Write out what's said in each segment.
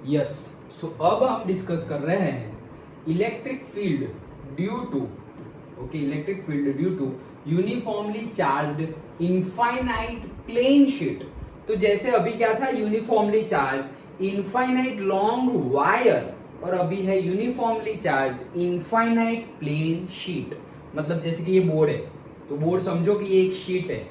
Yes, सो अब हम discuss कर रहे हैं electric field due to electric field due to uniformly charged infinite plane sheet. तो जैसे अभी क्या था, uniformly charge infinite long wire, और अभी है uniformly charged infinite plane sheet. मतलब जैसे कि ये बोर्ड है, तो बोर्ड समझो कि ये एक शीट है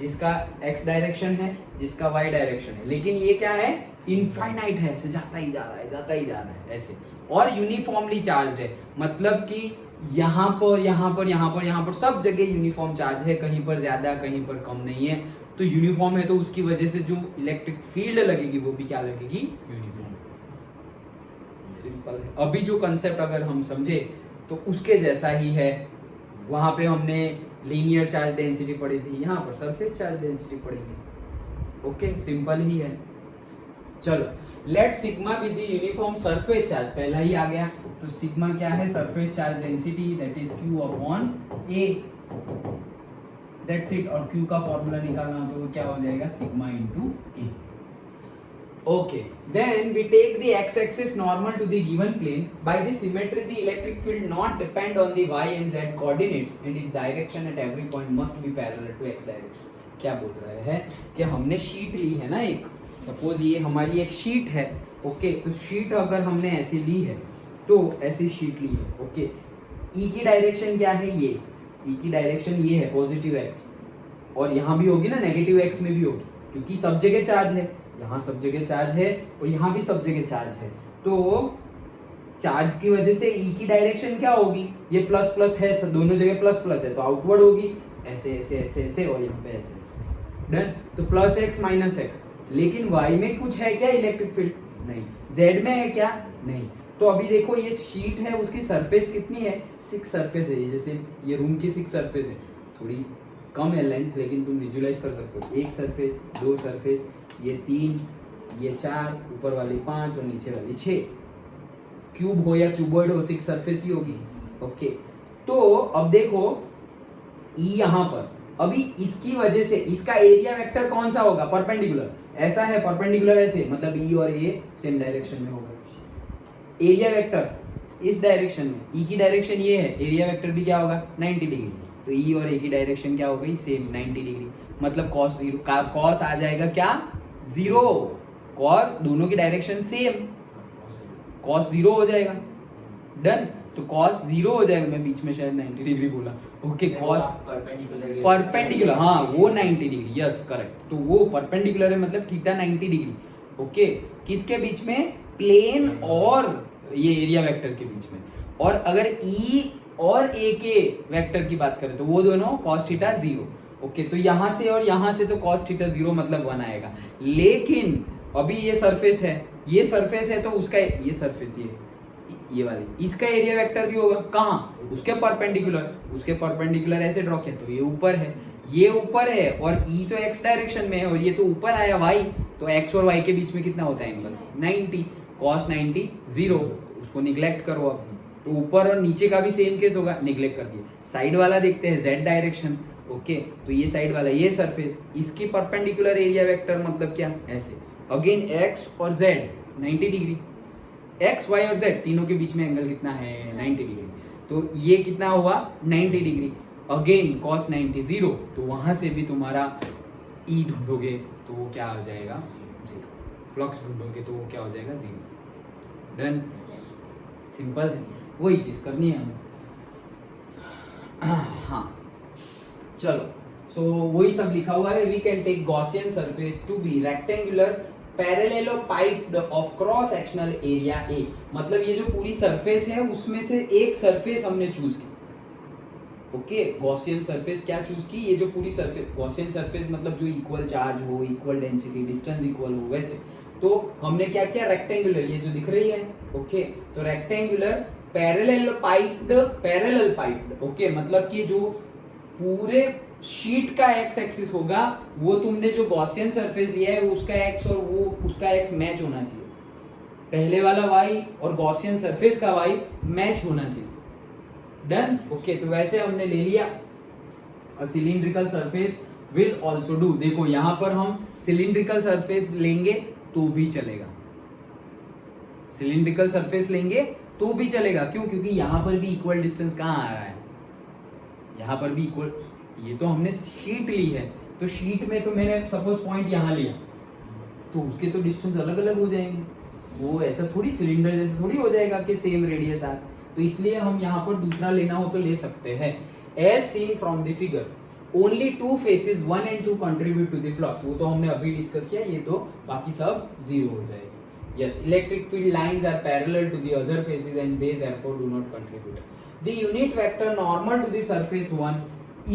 जिसका x डायरेक्शन है, जिसका y डायरेक्शन है, लेकिन ये क्या है, इनफाइनाइट है, ऐसे जाता ही जा रहा है ऐसे, और यूनिफॉर्मली चार्ज्ड है। मतलब कि यहाँ पर सब जगह यूनिफॉर्म चार्ज है, कहीं पर ज्यादा कहीं पर कम नहीं है। तो यूनिफॉर्म है तो उसकी वजह से जो इलेक्ट्रिक फील्ड लगेगी वो भी क्या लगेगी, यूनिफॉर्म। सिंपल है। अभी जो कंसेप्ट अगर हम समझे तो उसके जैसा ही है। वहां पे हमने लीनियर चार्ज डेंसिटी पढ़ी थी, यहाँ पर सरफेस चार्ज डेंसिटी पढ़ेंगे। ओके, सिंपल ही है। चलो, let sigma be the uniform surface charge, पहला ही आ गया। तो सिग्मा क्या है, surface charge density, that is Q upon A, that's it. और Q का फॉर्मूला निकालना तो वो क्या हो जाएगा, sigma into A। Okay, then we take the x-axis normal to the given plane. By the symmetry, the electric field not depend on the y and z coordinates, and its direction at every point must be parallel to x direction. क्या बोल रहे हैं कि हमने sheet ली है ना एक, suppose ये हमारी एक शीट है। ओके, तो शीट अगर हमने ऐसी ली है, तो ऐसी शीट ली है। ओके, ई की डायरेक्शन क्या है, ये ई की डायरेक्शन ये है पॉजिटिव x, और यहाँ भी होगी ना, नेगेटिव x में भी होगी, क्योंकि सब जगह चार्ज है। यहाँ सब जगह चार्ज है और यहाँ भी सब जगह चार्ज है। तो चार्ज की वजह से ई की डायरेक्शन क्या होगी, ये प्लस प्लस है, दोनों जगह प्लस प्लस है, तो आउटवर्ड होगी, ऐसे ऐसे ऐसे ऐसे, और यहाँ पे ऐसे ऐसे। डन। तो प्लस एक्स माइनस एक्स। लेकिन वाई में कुछ है क्या इलेक्ट्रिक फील्ड, नहीं। जेड में है क्या, नहीं। तो अभी देखो ये शीट है, उसकी सरफेस कितनी है, 6 सरफेस है। जैसे ये रूम की 6 सरफेस है, थोड़ी कम है लेंथ, लेकिन तुम विजुलाइज कर सकते हो। 1 सरफेस, 2 सरफेस, ये 3, ये 4, ऊपर वाली 5 और नीचे वाली 6। क्यूब हो या क्यूबॉइड हो, 6 सरफेस ही होगी। ओके, तो अब देखो ई यहाँ पर, अभी इसकी वजह से इसका एरिया वेक्टर कौन सा होगा, परपेंडिकुलर। ऐसा है परपेंडिकुलर ऐसे, मतलब ई और ए सेम डायरेक्शन में होगा। एरिया वेक्टर इस डायरेक्शन में, ई की डायरेक्शन ये है, एरिया वेक्टर भी क्या होगा, 90 डिग्री। तो ई और ए की डायरेक्शन क्या हो गई, सेम 90 डिग्री। मतलब कॉस 0 का कॉस आ जाएगा क्या, 0। कॉस दोनों की डायरेक्शन सेम, कॉस 0 हो जाएगा। डन। तो कॉस 0 हो जाएगा, मैं बीच में शायद 90 डिग्री बोला। ओके, कॉस परपेंडिकुलर, हाँ वो 90 डिग्री, यस करेक्ट। तो वो परपेंडिकुलर है, मतलब थीटा 90 डिग्री। ओके, किसके बीच में, प्लेन और ये एरिया वेक्टर के बीच में। और अगर ई और ए के वेक्टर की बात करें तो वो दोनों कॉस थीटा 0। ओके, तो यहाँ से और यहाँ से तो कॉस थीटा 0 मतलब 1 आएगा। लेकिन अभी ये सरफेस है, तो उसका ये सरफेस ये वाली, इसका एरिया वेक्टर भी होगा कहाँ, उसके परपेंडिकुलर ऐसे ड्रॉ किया, तो ये ऊपर है और ई तो एक्स डायरेक्शन में है, और ये तो ऊपर आया वाई, तो एक्स और वाई के बीच में कितना होता है एंगल, 90। कॉस 90 0, उसको निग्लेक्ट करो अब। तो ऊपर और नीचे का भी सेम केस होगा, निग्लेक्ट कर दिया। साइड वाला देखते हैं, जेड डायरेक्शन। ओके, तो ये साइड वाला, ये सरफेस, इसकी परपेंडिकुलर एरिया वेक्टर मतलब क्या, ऐसे। अगेन एक्स और जेड 90 डिग्री, एक्स वाई और जेड तीनों के बीच में एंगल कितना है, 90 डिग्री। तो ये कितना हुआ, 90 डिग्री। अगेन कॉस 90 0, तो वहां से भी तुम्हारा ई ढूंढोगे तो वो क्या हो जाएगा, 0। फ्लक्स ढूंढोगे तो वो क्या हो जाएगा, 0। डन। सिंपल है, वही चीज करनी है हमें। हाँ चलो, सो वही सब लिखा हुआ है। We can take Gaussian surface to be rectangular parallelepiped of cross sectional area A. मतलब ये जो पूरी सरफेस है उसमें से एक सरफेस हमने चूज की। ओके, गॉसियन सरफेस क्या चूज की, ये जो पूरी सरफेस, गॉसियन सरफेस मतलब जो इक्वल चार्ज हो, इक्वल डेंसिटी, डिस्टेंस इक्वल हो, वैसे। तो हमने क्या किया, रेक्टेंगुलर, ये जो दिख रही है। ओके, तो रेक्टेंगुलर पैरेलल पाइप्ड। ओके, मतलब कि जो पूरे शीट का एक्स एक्सिस होगा, वो तुमने जो गॉसियन सरफेस लिया है उसका एक्स और वो उसका एक्स मैच होना चाहिए। पहले वाला वाई और गॉसियन सरफेस का वाई मैच होना चाहिए। डन। ओके, तो वैसे हमने ले लिया। Cylindrical surface will also do. देखो यहाँ पर हम सिलिंड्रिकल सरफेस लेंगे तो भी चलेगा। सिलिंड्रिकल सरफेस लेंगे तो भी चलेगा, क्यों? क्योंकि यहाँ पर भी इक्वल डिस्टेंस कहाँ आ रहा है, यहाँ पर भी इक्वल, ये तो हमने शीट ली है, तो शीट में तो मैंने सपोज पॉइंट यहाँ लिया, तो उसके तो डिस्टेंस अलग अलग हो जाएंगे, वो ऐसा थोड़ी सिलेंडर जैसे थोड़ी हो जाएगा कि सेम रेडियस आ, तो इसलिए हम यहाँ पर दूसरा लेना हो तो ले सकते हैं। As seen from the figure only two faces 1 and 2 contribute to the flux, वो तो हमने अभी डिस्कस किया, ये तो बाकी सब जीरो हो जाएगा। Yes, electric field lines are parallel to the other faces and they therefore do not contribute. The unit vector normal to the surface 1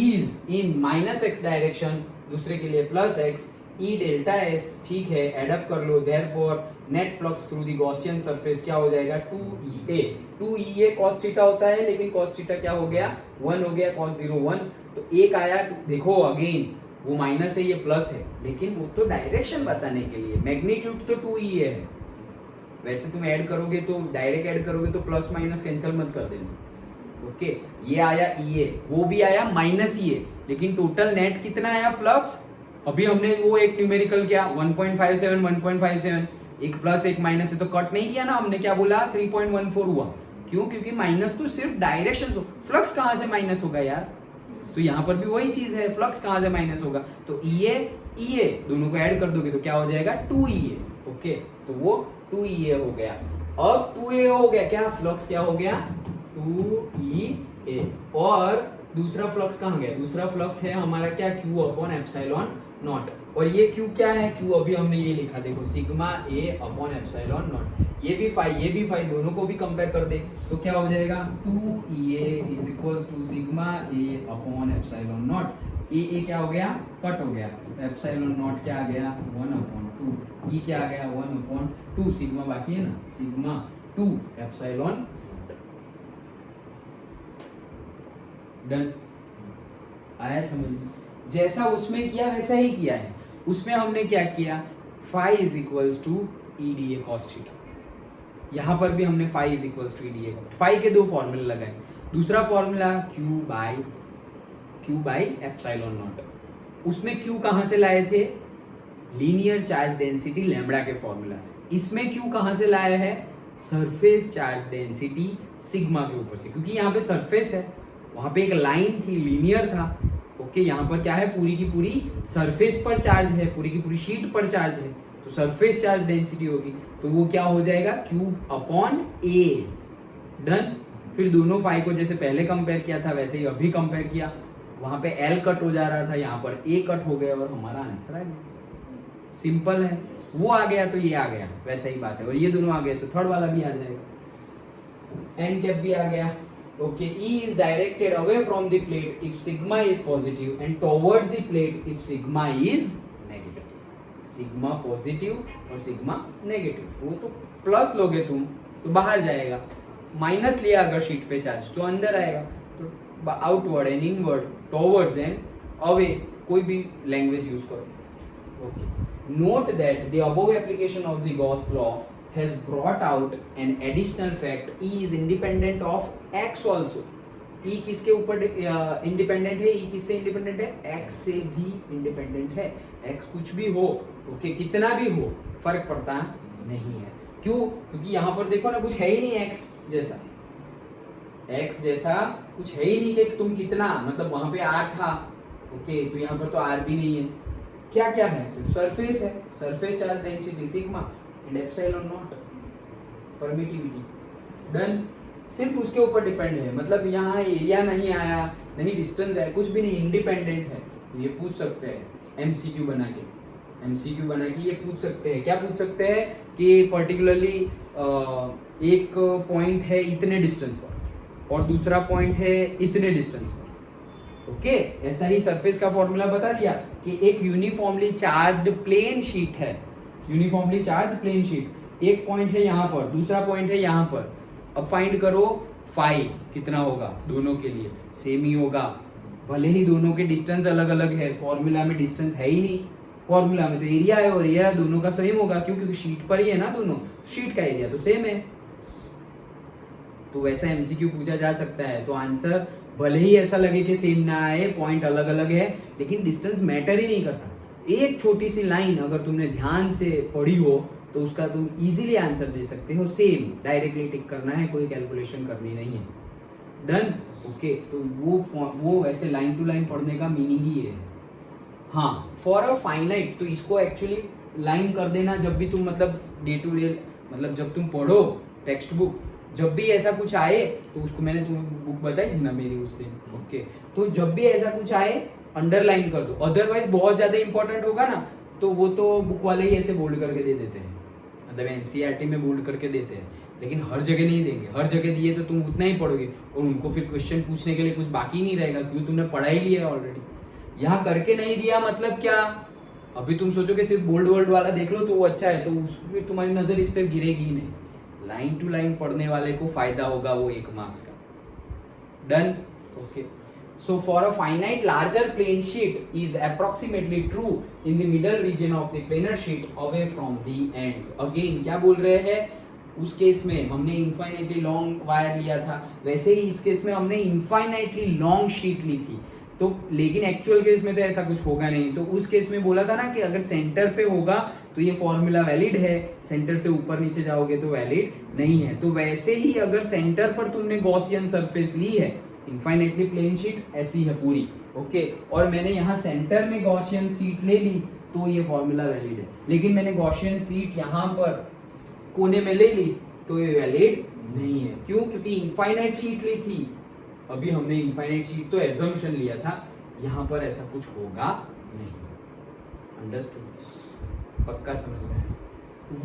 is in minus x direction, दूसरे के लिए plus x, e delta s, ठीक है, add up कर लो, therefore net flux through the Gaussian surface क्या हो जाएगा 2EA, 2EA cos theta होता है, लेकिन cos थीटा क्या हो गया 1 हो गया, cos 0 1, तो एक आया, देखो अगेन वो माइनस है ये प्लस है, लेकिन वो तो डायरेक्शन बताने के लिए, मैग्नीट्यूड तो 2EA है, वैसे तुम ऐड करोगे तो डायरेक्ट ऐड करोगे तो प्लस माइनस कैंसिल मत कर देना। ओके, ये आया EA, वो भी आया माइनस EA, लेकिन टोटल नेट कितना आया फ्लक्स, अभी हमने वो एक न्यूमेरिकल किया 1.57 1.57, एक प्लस एक माइनस है तो कट नहीं किया ना हमने, क्या बोला 3.14 हुआ, क्यों? क्योंकि माइनस तो सिर्फ डायरेक्शन, फ्लक्स कहाँ से माइनस होगा यार, तो यहाँ पर भी वही चीज है, फ्लक्स कहाँ से माइनस होगा, तो EA दोनों को ऐड कर दोगे तो क्या हो जाएगा 2EA। ओके, तो वो 2EA हो गया, अब 2A हो गया, क्या फ्लक्स क्या हो गया 2EA, और दूसरा फ्लक्स कहाँ गया, दूसरा फ्लक्स है हमारा क्या Q अपॉन एप्सिलॉन नॉट, और ये Q क्या है, Q अभी हमने ये लिखा, देखो sigma A upon epsilon not, ये भी फाई, दोनों को भी कंपेयर कर दे तो क्या हो जाएगा 2EA is equals to sigma A upon epsilon naught, A क्या हो गया कट हो गया, एप्सिलॉन नॉट क्या आ गया 1/2, ई क्या आ गया 1/2, सिग्मा बाकी है ना, सिग्मा 2 एप्सिलॉन, डन, आया समझ, जैसा उसमें किया वैसा ही किया है, उसमें हमने क्या किया phi is equals to EDA cos theta, यहाँ पर भी हमने phi is equals to EDA, phi के दो फॉर्मूले लगाए, दूसरा formula Q by epsilon naught, उसमें Q कहाँ से लाए थे, लीनियर चार्ज डेंसिटी लैम्बडा के फॉर्मूला से, इसमें Q कहाँ से लाया है, सरफेस चार्ज डेंसिटी सिग्मा के ऊपर से, क्योंकि यहाँ पे सरफेस है, वहाँ पे एक लाइन थी, लीनियर था, ओके, यहाँ पर क्या है पूरी की पूरी सरफेस पर चार्ज है, पूरी की पूरी शीट पर चार्ज है, तो सरफेस चार्ज डेंसिटी होगी, तो वो क्या हो जाएगा Q अपॉन A, डन। फिर दोनों फाई को जैसे पहले कंपेयर किया था वैसे ही अभी कंपेयर किया, वहां पे L कट हो जा रहा था, यहाँ पर A कट हो गया और हमारा आंसर आ गया, सिंपल है, वो आ गया तो ये आ गया, वैसा ही बात है, और ये दोनों आ गए तो थर्ड वाला भी आ जाएगा, एन कैप भी आ गया। Okay, E is directed away from the plate if sigma is positive and toward the plate if sigma is negative, sigma positive और सिग्मा नेगेटिव, वो तो प्लस लोगे तुम तो बाहर जाएगा, माइनस लिया अगर शीट पे चार्ज तो अंदर आएगा, तो outward and inward, towards and away, कोई भी लैंग्वेज यूज करो। Okay, note that the above application of the Gauss law has brought out an additional fact, E is independent of X also, E किसके ऊपर independent है, E किससे independent है, X से भी इंडिपेंडेंट है, X कुछ भी हो, ओके, कितना भी हो फर्क पड़ता नहीं है, क्यों? क्योंकि यहाँ पर देखो ना कुछ है ही नहीं X जैसा कुछ है ही नहीं कि तुम कितना, मतलब वहां पे R था, ओके, तो यहाँ पर तो R भी नहीं है, क्या क्या है, सिर्फ सरफेस है, surface charge density sigma and epsilon not, permittivity, done, सिर्फ उसके ऊपर डिपेंड है, मतलब यहाँ एरिया नहीं आया, नहीं डिस्टेंस है, कुछ भी नहीं, इंडिपेंडेंट है, ये पूछ सकते हैं MCQ बना के ये पूछ सकते हैं, क्या पूछ सकते हैं कि पर्टिकुलरली एक पॉइंट है इतने डिस्टेंस पर और दूसरा पॉइंट है इतने डिस्टेंस पर, ओके, ऐसा ही सरफेस का फॉर्मूला बता दिया कि एक यूनिफॉर्मली चार्ज्ड प्लेन शीट है, यूनिफॉर्मली चार्ज प्लेन शीट, एक पॉइंट है यहाँ पर, दूसरा पॉइंट है यहाँ पर, अब फाइंड करो फाई कितना होगा, दोनों के लिए सेम ही होगा, भले ही दोनों के डिस्टेंस अलग अलग है, फॉर्मूला में डिस्टेंस है ही नहीं, फॉर्मूला में तो एरिया है और एरिया दोनों का सेम होगा, क्योंकि शीट पर ही है ना दोनों, शीट का एरिया तो सेम है, तो वैसा MCQ पूछा जा सकता है, तो आंसर भले ही ऐसा लगे कि सेम ना आए, पॉइंट अलग अलग है, लेकिन डिस्टेंस मैटर ही नहीं करता, एक छोटी सी लाइन अगर तुमने ध्यान से पढ़ी हो तो उसका तुम इजीली आंसर दे सकते हो। सेम डायरेक्टली टिक करना है, कोई कैलकुलेशन करनी नहीं है। डन। ओके, तो वो वैसे लाइन टू लाइन पढ़ने का मीनिंग ही ये है। हाँ, फॉर अ फाइनाइट, तो इसको एक्चुअली लाइन कर देना जब भी तुम मतलब डे टू डे, मतलब जब तुम पढ़ो टेक्स्ट बुक, जब भी ऐसा कुछ आए, तो उसको मैंने तुम्हें बुक बताई थी ना मेरी उस दिन। ओके, तो जब भी ऐसा कुछ आए अंडरलाइन कर दो, अदरवाइज बहुत ज्यादा इंपॉर्टेंट होगा ना तो वो तो बुक वाले ही ऐसे बोल्ड करके दे देते हैं, मतलब एनसीईआरटी में बोल्ड करके देते हैं, लेकिन हर जगह नहीं देंगे। हर जगह दिए तो तुम उतना ही पढ़ोगे और उनको फिर क्वेश्चन पूछने के लिए कुछ बाकी नहीं रहेगा, क्योंकि तुमने पढ़ा ही लिया है ऑलरेडी। यहाँ करके नहीं दिया मतलब क्या, अभी तुम सोचोगे सिर्फ बोल्ड वर्ड वाला देख लो तो वो अच्छा है, तो उसमें तुम्हारी नजर इस पर गिरेगी ही नहीं। लाइन टू लाइन पढ़ने वाले को फायदा होगा वो 1 मार्क्स का। Done. Okay, so for a finite larger plane sheet is approximately true in the middle region of the planar sheet away from the ends। again क्या बोल रहे हैं, उस केस में हमने इनफाइनाइटली लॉन्ग वायर लिया था, वैसे ही इस केस में हमने इनफाइनाइटली लॉन्ग शीट ली थी। तो लेकिन एक्चुअल केस में तो ऐसा कुछ होगा नहीं, तो उस केस में बोला था ना कि अगर सेंटर पे होगा तो ये फॉर्मूला वैलिड है, सेंटर से ऊपर नीचे जाओगे तो वैलिड नहीं है। तो वैसे ही अगर सेंटर पर तुमने गॉसियन सरफेस ली है, इनफाइनाइटली प्लेन शीट ऐसी है पूरी, ओके, और मैंने यहाँ सेंटर में गॉसियन शीट ले ली तो ये फॉर्मूला वैलिड है। लेकिन मैंने गॉसियन शीट यहाँ पर कोने में ले ली तो ये वैलिड नहीं है। क्यों? क्योंकि इनफाइनाइट शीट ली थी, अभी हमने इनफाइनाइट शीट तो एजम्पशन लिया था, यहाँ पर ऐसा कुछ होगा नहीं। अंडरस्टूड? पक्का समझ में आया?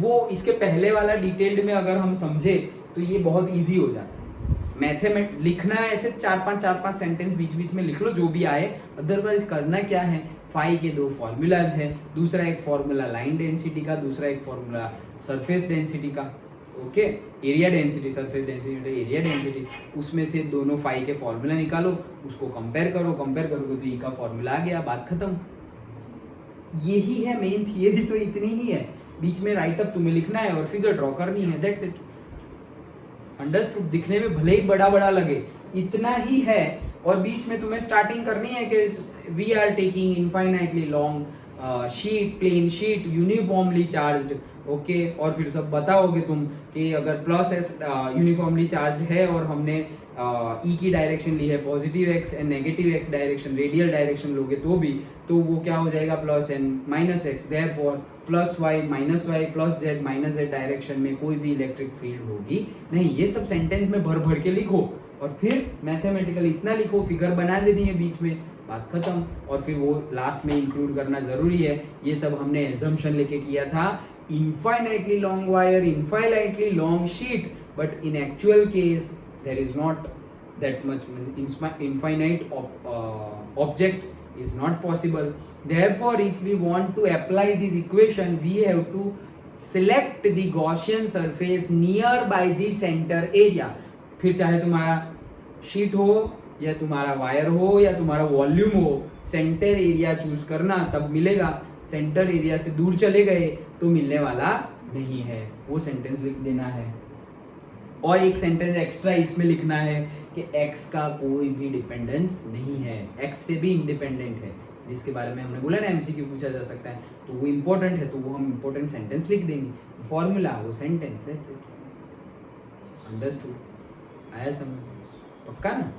वो इसके पहले वाला डिटेल्ड में अगर हम समझे तो ये बहुत इजी हो जाता है। मैथमेटिक्स लिखना है ऐसे 4-5 सेंटेंस बीच बीच में लिख लो जो भी आए, अदरवाइज करना क्या है, फाई के 2 फॉर्मूलाज है, दूसरा एक फॉर्मूला लाइन डेंसिटी का, दूसरा एक फॉर्मूला सरफेस डेंसिटी का, okay, area density, surface density, area density, उसमें से दोनों फाई के फॉर्मूला निकालो, उसको कंपेयर कंपेयर करोगे तो ई का फॉर्मूला आ गया, बात खत्म। यही है मेन थियरी, तो इतनी ही है। बीच में राइटअप तुम्हें लिखना है और फिगर ड्रॉ करनी है, दैट्स इट। अंडरस्टूड? दिखने में भले ही बड़ा बड़ा लगे, इतना ही है। और बीच में तुम्हें स्टार्टिंग करनी है कि we are taking infinitely long sheet, plane sheet, uniformly charged, okay, और फिर सब बताओगे तुम कि अगर प्लस एस यूनिफॉर्मली चार्ज्ड है और हमने ई की डायरेक्शन ली है positive x and negative x direction, radial direction लोगे तो भी, तो वो क्या हो जाएगा, plus and minus x, therefore plus y minus y plus z minus z direction में कोई भी इलेक्ट्रिक फील्ड होगी नहीं। ये सब सेंटेंस में भर भर के लिखो और फिर मैथमेटिकली इतना लिखो, फिगर बना देनी है बीच में, बात खत्म। और फिर वो लास्ट में इंक्लूड करना जरूरी है। ये सब हमने एजम्पशन लेके किया था, infinitely long wire, infinitely long sheet, but in actual case there is not that much infinite object is not possible. Therefore, if we want to apply this equation, we have to select the Gaussian surface nearby the center area. फिर चाहे तुम्हारा sheet हो या तुम्हारा wire हो या तुम्हारा volume हो, सेंटर एरिया चूज करना, तब मिलेगा। सेंटर एरिया से दूर चले गए तो मिलने वाला नहीं है। वो सेंटेंस लिख देना है। और एक सेंटेंस एक्स्ट्रा इसमें लिखना है कि x का कोई भी डिपेंडेंस नहीं है, x से भी इंडिपेंडेंट है, जिसके बारे में हमने बोला ना एमसीक्यू पूछा जा सकता है, तो वो इंपॉर्टेंट है, तो वो हम इंपॉर्टेंट सेंटेंस लिख देंगे, फॉर्मूला वो सेंटेंस, दैट्स इट। अंडरस्टूड? आया समझ? पक्का ना?